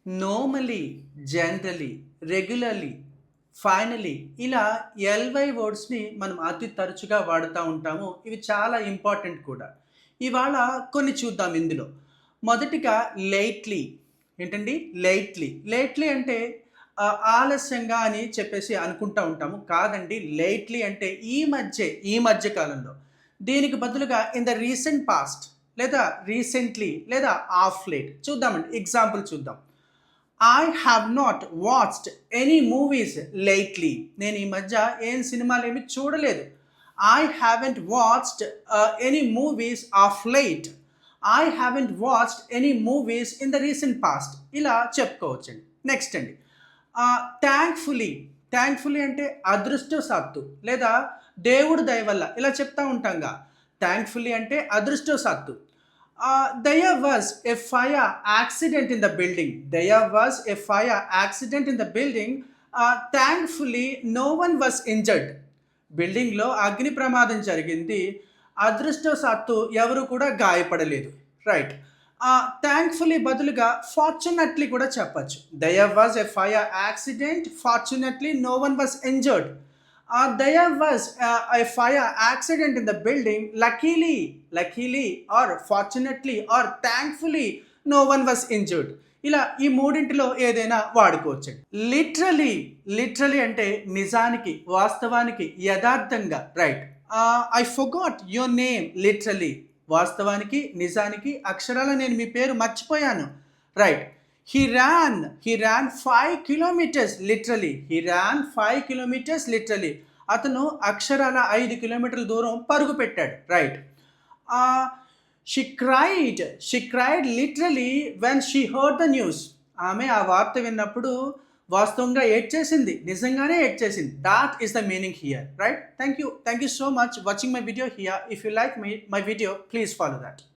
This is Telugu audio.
నార్మలీ, జనరలీ, రెగ్యులర్‌లీ, ఫైనలీ ఇలా ఎల్‌వై వర్డ్స్‌ని మనం అతి తరచుగా వాడుతా ఉంటాము. ఇవి చాలా ఇంపార్టెంట్ కూడా. ఇవాళ కొన్ని చూద్దాం ఇందులో. మొదటిగా లేట్‌లీ ఏంటండి? లేట్‌లీ. లేట్‌లీ అంటే ఆలస్యంగా అని చెప్పేసి అనుకుంటా ఉంటాము. కాదండి. లేట్‌లీ అంటే ఈ మధ్య కాలంలో. దీనికి బదులుగా ఇన్ ద రీసెంట్ పాస్ట్ లేదా రీసెంట్‌లీ లేదా ఆఫ్ లేట్ చూద్దామండి. ఎగ్జాంపుల్ చూద్దాం. I have not watched any movies lightly. నేను ఈ మధ్య ఏం సినిమాలేమి చూడలేదు. I haven't watched any movies of light. I haven't watched any movies in the recent past. ఇలా చెప్పుకోవచ్చండి. నెక్స్ట్ అండి. థ్యాంక్ఫుల్లీ. థ్యాంక్ఫుల్లీ అంటే అదృష్టవశాత్తు లేదా దేవుడు దయ వల్ల ఇలా చెప్తా ఉంటాంగా. థ్యాంక్ఫుల్లీ అంటే అదృష్టవశాత్తు. There was a fire accident in the building. There was a fire accident in the building. Thankfully, no one was injured. బిల్డింగ్లో అగ్ని ప్రమాదం జరిగింది. అదృష్టవశాత్తు ఎవరు కూడా గాయపడలేదు. రైట్. థ్యాంక్ఫుల్లీ బదులుగా ఫార్చునేట్లీ కూడా చెప్పచ్చు. There was a fire accident. Fortunately no one was injured. There was a fire accident in the building. Luckily, or fortunately, or thankfully, no one was injured. ఇలా ఈ మూడింటిలో ఏదైనా వాడుకోవచ్చండి. లిటరలీ అంటే నిజానికి, వాస్తవానికి, యథార్థంగా. Right. I forgot your name literally. వాస్తవానికి, నిజానికి, అక్షరాల నేను మీ పేరు మర్చిపోయాను. Right. He ran 5 kilometers literally. He ran 5 kilometers literally. అతను అక్షరాల 5 కిలోమీటర్ల దూరం పరుగు పెట్టాడు. Right. She cried literally when she heard the news. ఆమె ఆ వార్త విన్నప్పుడు వాస్తవంగా ఏడ్చేసింది. నిజంగానే ఏడ్చేసింది. That is the meaning here. Right? Thank you so much watching my video here. If you like my video, please follow that.